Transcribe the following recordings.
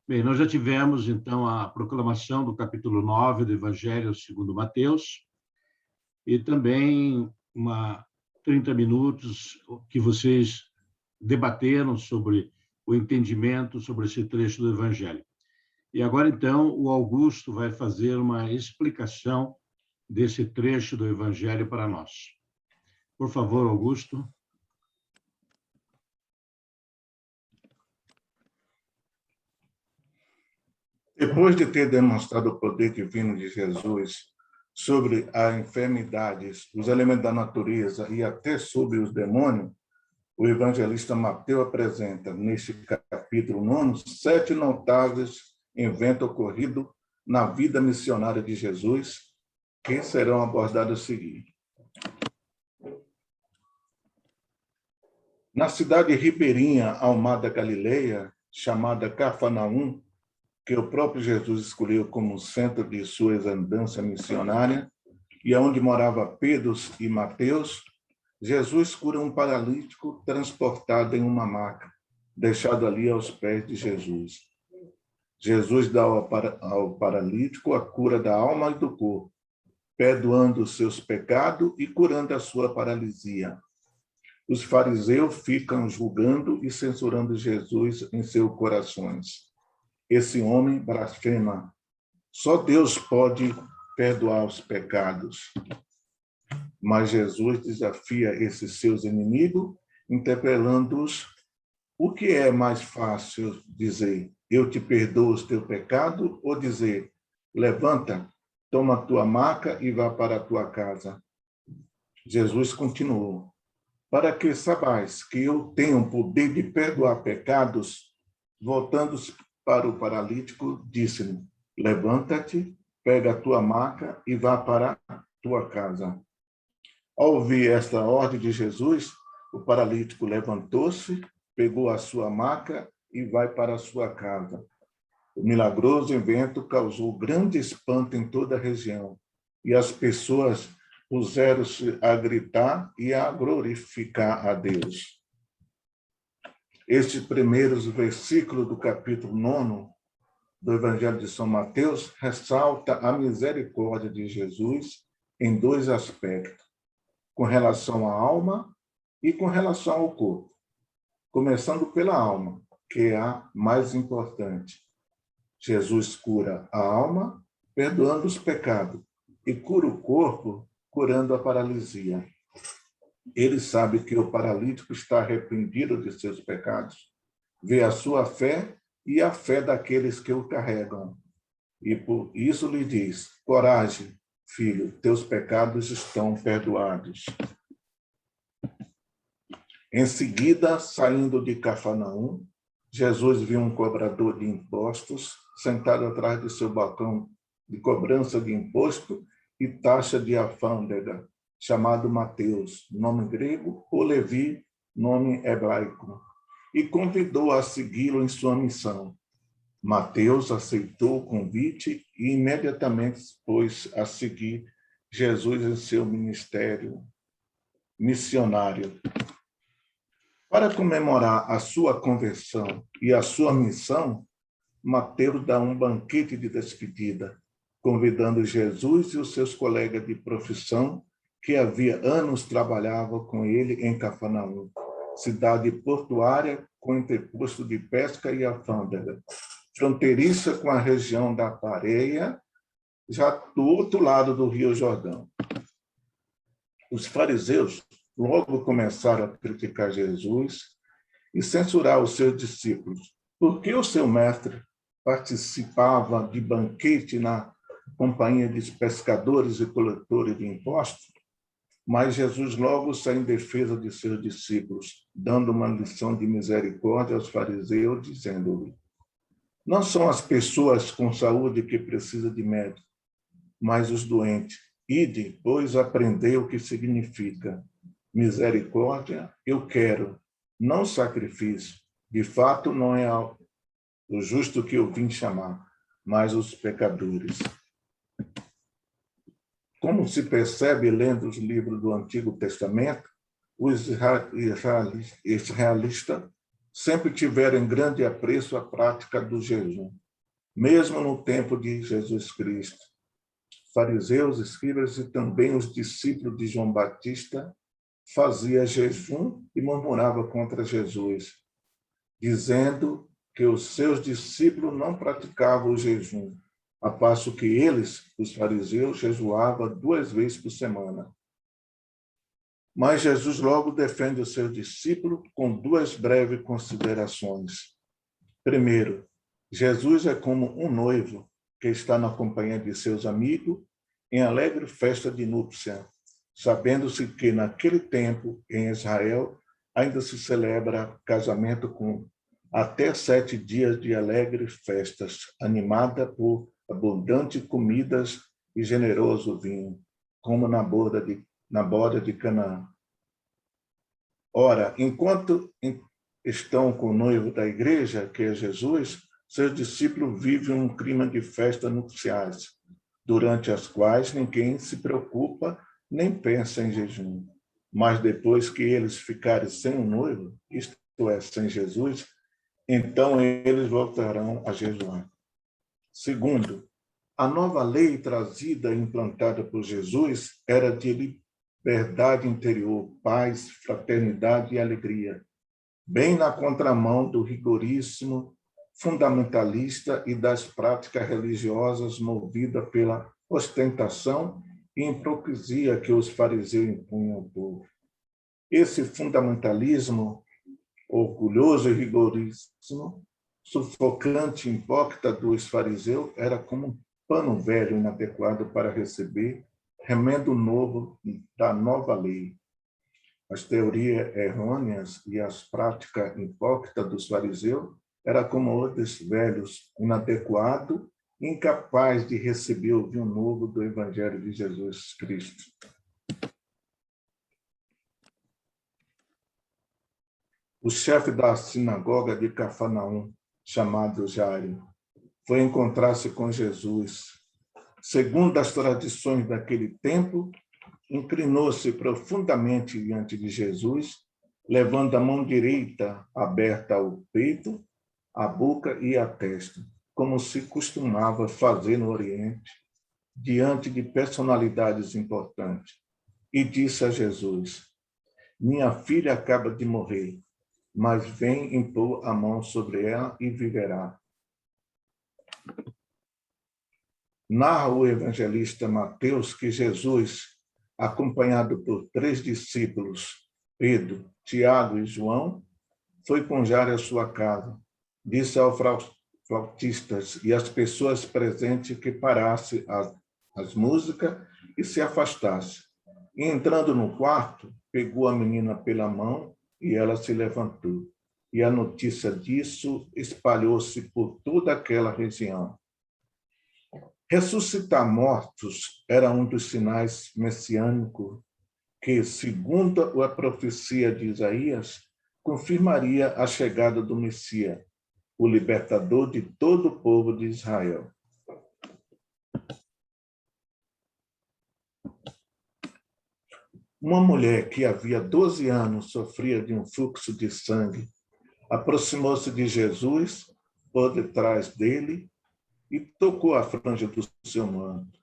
Bem, nós já tivemos, então, a proclamação do capítulo 9 do Evangelho segundo Mateus e também 30 minutos que vocês debateram sobre o entendimento sobre esse trecho do Evangelho. E agora, então, o Augusto vai fazer uma explicação desse trecho do Evangelho para nós. Por favor, Augusto. Depois de ter demonstrado o poder divino de Jesus sobre as enfermidades, os elementos da natureza e até sobre os demônios, o evangelista Mateus apresenta, neste capítulo 9, 7 notáveis eventos ocorridos na vida missionária de Jesus, que serão abordados a seguir. Na cidade ribeirinha ao mar da Galileia, chamada Cafarnaum, que o próprio Jesus escolheu como centro de suas andanças missionárias, e onde morava Pedro e Mateus, Jesus cura um paralítico transportado em uma maca, deixado ali aos pés de Jesus. Jesus dá ao paralítico a cura da alma e do corpo, perdoando os seus pecados e curando a sua paralisia. Os fariseus ficam julgando e censurando Jesus em seus corações. Esse homem blasfema. Só Deus pode perdoar os pecados. Mas Jesus desafia esses seus inimigos, interpelando-os. O que é mais fácil dizer, eu te perdoo os teus pecados, ou dizer, levanta, toma a tua maca e vá para a tua casa? Jesus continuou, para que saibais que eu tenho o poder de perdoar pecados, voltando para o paralítico, disse-lhe, levanta-te, pega a tua maca e vá para a tua casa. Ao ouvir esta ordem de Jesus, o paralítico levantou-se, pegou a sua maca e vai para a sua casa. O milagroso evento causou grande espanto em toda a região, e as pessoas puseram-se a gritar e a glorificar a Deus. Estes primeiros versículos do capítulo 9 do Evangelho de São Mateus ressalta a misericórdia de Jesus em dois aspectos, com relação à alma e com relação ao corpo. Começando pela alma, que é a mais importante. Jesus cura a alma, perdoando os pecados, e cura o corpo, curando a paralisia. Ele sabe que o paralítico está arrependido de seus pecados, vê a sua fé e a fé daqueles que o carregam. E por isso lhe diz, coragem, filho, teus pecados estão perdoados. Em seguida, saindo de Cafarnaum, Jesus viu um cobrador de impostos sentado atrás de seu balcão de cobrança de imposto e taxa de alfândega, chamado Mateus, nome grego, ou Levi, nome hebraico, e convidou a segui-lo em sua missão. Mateus aceitou o convite e imediatamente pôs a seguir Jesus em seu ministério missionário. Para comemorar a sua conversão e a sua missão, Mateus dá um banquete de despedida, convidando Jesus e os seus colegas de profissão que havia anos trabalhavam com ele em Cafarnaum, cidade portuária com interposto de pesca e alfândega, fronteiriça com a região da Pareia, já do outro lado do Rio Jordão. Os fariseus logo começaram a criticar Jesus e censurar os seus discípulos, porque o seu mestre participava de banquete na companhia de pescadores e coletores de impostos. Mas Jesus logo sai em defesa de seus discípulos, dando uma lição de misericórdia aos fariseus, dizendo-lhe, não são as pessoas com saúde que precisam de médico, mas os doentes. Ide, pois, aprender o que significa misericórdia, eu quero, não sacrifício. De fato, não é o justo que eu vim chamar, mas os pecadores. Como se percebe lendo os livros do Antigo Testamento, os israelitas sempre tiveram em grande apreço a prática do jejum, mesmo no tempo de Jesus Cristo. Fariseus, escribas e também os discípulos de João Batista faziam jejum e murmuravam contra Jesus, dizendo que os seus discípulos não praticavam o jejum, a passo que eles, os fariseus, jejuavam 2 vezes por semana. Mas Jesus logo defende os seus discípulos com 2 breves considerações. Primeiro, Jesus é como um noivo que está na companhia de seus amigos em alegre festa de núpcia, sabendo-se que naquele tempo, em Israel, ainda se celebra casamento com até 7 dias de alegres festas, animada por abundantes comidas e generoso vinho, como na boda de Canaã. Ora, enquanto estão com o noivo da igreja, que é Jesus, seus discípulos vivem um clima de festas nupciais, durante as quais ninguém se preocupa nem pensa em jejum. Mas depois que eles ficarem sem o noivo, isto é, sem Jesus, então eles voltarão a jejuar. Segundo, a nova lei trazida e implantada por Jesus era de liberdade interior, paz, fraternidade e alegria, bem na contramão do rigorismo fundamentalista e das práticas religiosas movidas pela ostentação e hipocrisia que os fariseus impunham ao povo. Esse fundamentalismo orgulhoso e rigorismo sufocante e hipócrita dos fariseus era como um pano velho inadequado para receber remendo novo da nova lei. As teorias errôneas e as práticas hipócritas dos fariseus era como outros velhos inadequados, incapazes de receber o vinho novo do Evangelho de Jesus Cristo. O chefe da sinagoga de Cafarnaum, chamado Jairo, foi encontrar-se com Jesus. Segundo as tradições daquele tempo, inclinou-se profundamente diante de Jesus, levando a mão direita aberta ao peito, à boca e à testa, como se costumava fazer no Oriente, diante de personalidades importantes. E disse a Jesus: minha filha acaba de morrer, mas vem impor a mão sobre ela e viverá. Narra o evangelista Mateus que Jesus, acompanhado por 3 discípulos, Pedro, Tiago e João, foi com Jairo à sua casa. Disse aos flautistas e às pessoas presentes que parassem as músicas e se afastassem. E, entrando no quarto, pegou a menina pela mão e ela se levantou. E a notícia disso espalhou-se por toda aquela região. Ressuscitar mortos era um dos sinais messiânicos que, segundo a profecia de Isaías, confirmaria a chegada do Messias, o libertador de todo o povo de Israel. Uma mulher que havia 12 anos sofria de um fluxo de sangue, aproximou-se de Jesus por detrás dele e tocou a franja do seu manto,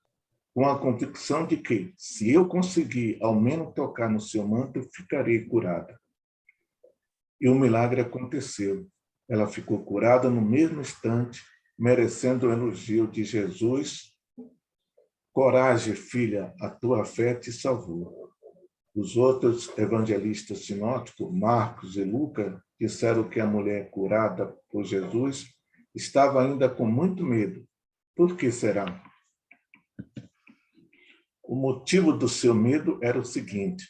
com a convicção de que, se eu conseguir ao menos tocar no seu manto, ficarei curada. E o milagre aconteceu. Ela ficou curada no mesmo instante, merecendo o elogio de Jesus. Coragem, filha, a tua fé te salvou. Os outros evangelistas sinóticos, Marcos e Lucas, disseram que a mulher curada por Jesus estava ainda com muito medo. Por que será? O motivo do seu medo era o seguinte: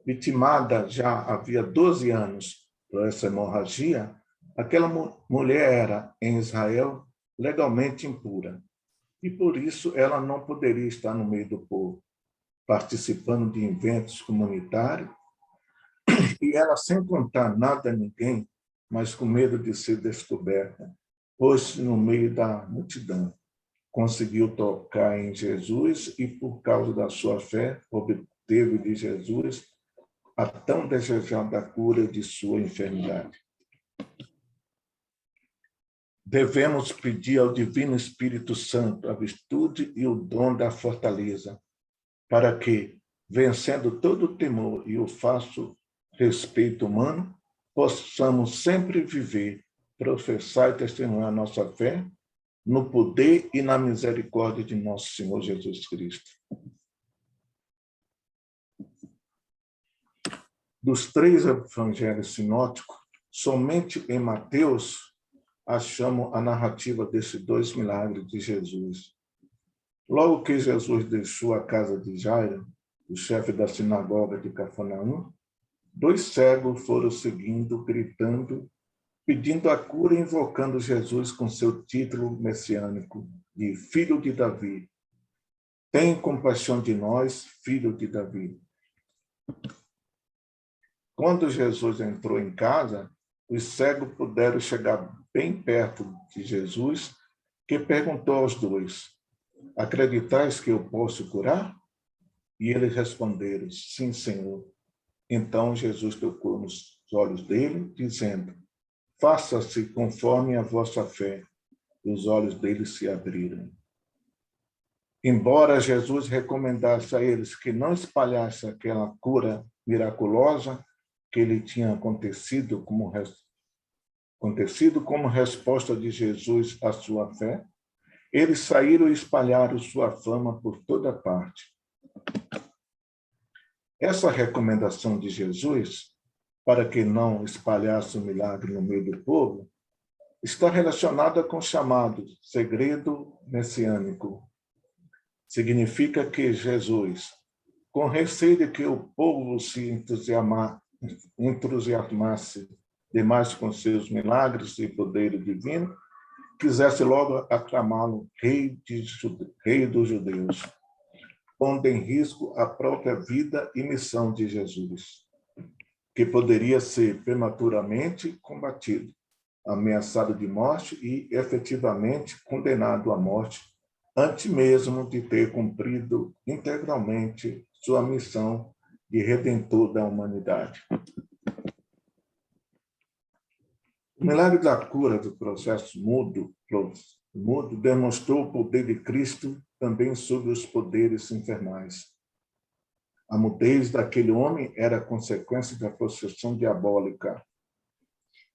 vitimada já havia 12 anos por essa hemorragia, aquela mulher era, em Israel, legalmente impura. E por isso ela não poderia estar no meio do povo, participando de eventos comunitários, e ela, sem contar nada a ninguém, mas com medo de ser descoberta, pôs-se no meio da multidão. Conseguiu tocar em Jesus e, por causa da sua fé, obteve de Jesus a tão desejada cura de sua enfermidade. devemos pedir ao Divino Espírito Santo a virtude e o dom da fortaleza, para que, vencendo todo o temor e o falso respeito humano, possamos sempre viver, professar e testemunhar nossa fé no poder e na misericórdia de nosso Senhor Jesus Cristo. Dos 3 evangelhos sinóticos, somente em Mateus achamos a narrativa desses 2 milagres de Jesus. Logo que Jesus deixou a casa de Jairo, o chefe da sinagoga de Cafarnaum, 2 cegos foram seguindo, gritando, pedindo a cura e invocando Jesus com seu título messiânico de Filho de Davi. Tem compaixão de nós, filho de Davi. Quando Jesus entrou em casa, os cegos puderam chegar bem perto de Jesus, que perguntou aos 2, acreditais que eu posso curar? E eles responderam, sim, Senhor. Então Jesus tocou nos olhos dele, dizendo, faça-se conforme a vossa fé. E os olhos dele se abriram. Embora Jesus recomendasse a eles que não espalhassem aquela cura miraculosa que lhe tinha acontecido como resposta de Jesus à sua fé, eles saíram e espalharam sua fama por toda parte. Essa recomendação de Jesus, para que não espalhasse o milagre no meio do povo, está relacionada com o chamado segredo messiânico. Significa que Jesus, com receio de que o povo se entusiasmasse demais com seus milagres e poder divino, quisesse logo aclamá-lo rei dos judeus, pondo em risco a própria vida e missão de Jesus, que poderia ser prematuramente combatido, ameaçado de morte e efetivamente condenado à morte, antes mesmo de ter cumprido integralmente sua missão de redentor da humanidade. O milagre da cura do processo mudo demonstrou o poder de Cristo também sobre os poderes infernais. A mudez daquele homem era consequência da possessão diabólica.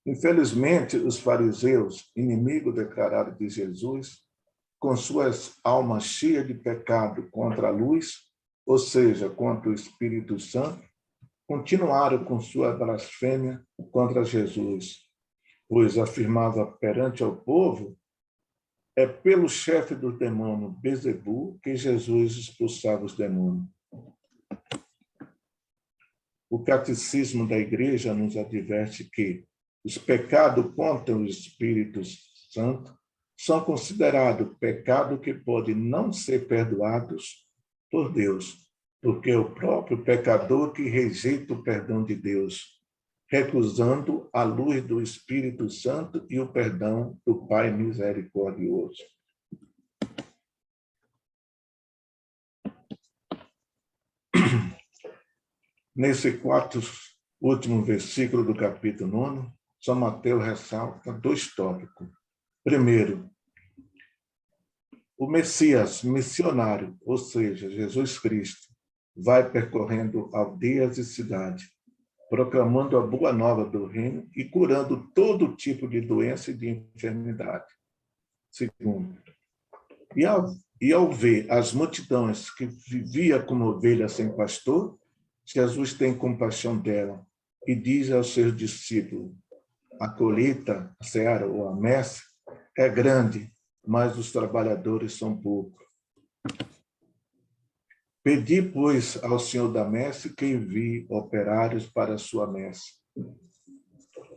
Infelizmente, os fariseus, inimigos declarados de Jesus, com suas almas cheias de pecado contra a luz, ou seja, contra o Espírito Santo, continuaram com sua blasfêmia contra Jesus, pois afirmava perante ao povo, é pelo chefe do demônio Bezebu que Jesus expulsava os demônios. O catecismo da Igreja nos adverte que os pecados contra o Espírito Santo são considerados pecados que podem não ser perdoados por Deus, porque é o próprio pecador que rejeita o perdão de Deus, recusando a luz do Espírito Santo e o perdão do Pai misericordioso. Nesse 4º último versículo do capítulo 9, São Mateus ressalta 2 tópicos. Primeiro, o Messias missionário, ou seja, Jesus Cristo, vai percorrendo aldeias e cidades, proclamando a boa nova do reino e curando todo tipo de doença e de enfermidade. Segundo, e ao ver as multidões que vivia como ovelhas sem pastor, Jesus tem compaixão dela e diz aos seus discípulos, a colheita, a seara ou a messe é grande, mas os trabalhadores são poucos. Pedi, pois, ao Senhor da messe que envie operários para a sua messe.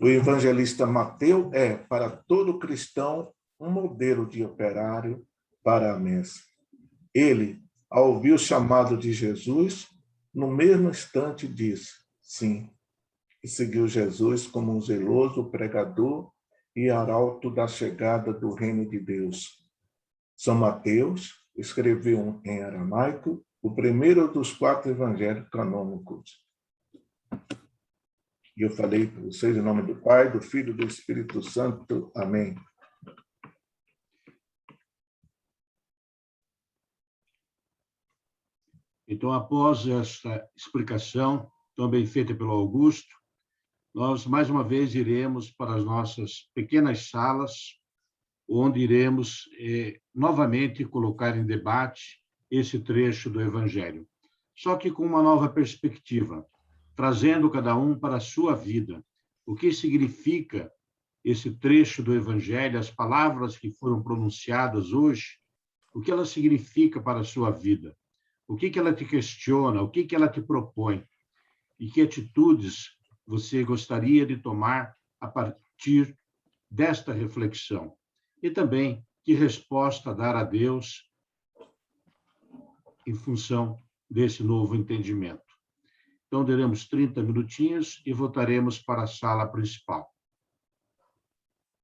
O evangelista Mateus é, para todo cristão, um modelo de operário para a messe. Ele, ao ouvir o chamado de Jesus, no mesmo instante disse, sim, e seguiu Jesus como um zeloso pregador e arauto da chegada do reino de Deus. São Mateus escreveu em aramaico o primeiro dos 4 evangelhos canônicos. E eu falei para vocês em nome do Pai, do Filho e do Espírito Santo. Amém. Então, após esta explicação, tão bem feita pelo Augusto, nós, mais uma vez, iremos para as nossas pequenas salas, onde iremos novamente colocar em debate esse trecho do Evangelho. Só que com uma nova perspectiva, trazendo cada um para a sua vida. O que significa esse trecho do Evangelho, as palavras que foram pronunciadas hoje, o que ela significa para a sua vida? O que ela te questiona? O que ela te propõe? E que atitudes você gostaria de tomar a partir desta reflexão? E também, que resposta dar a Deus em função desse novo entendimento. Então, daremos 30 minutinhos e voltaremos para a sala principal.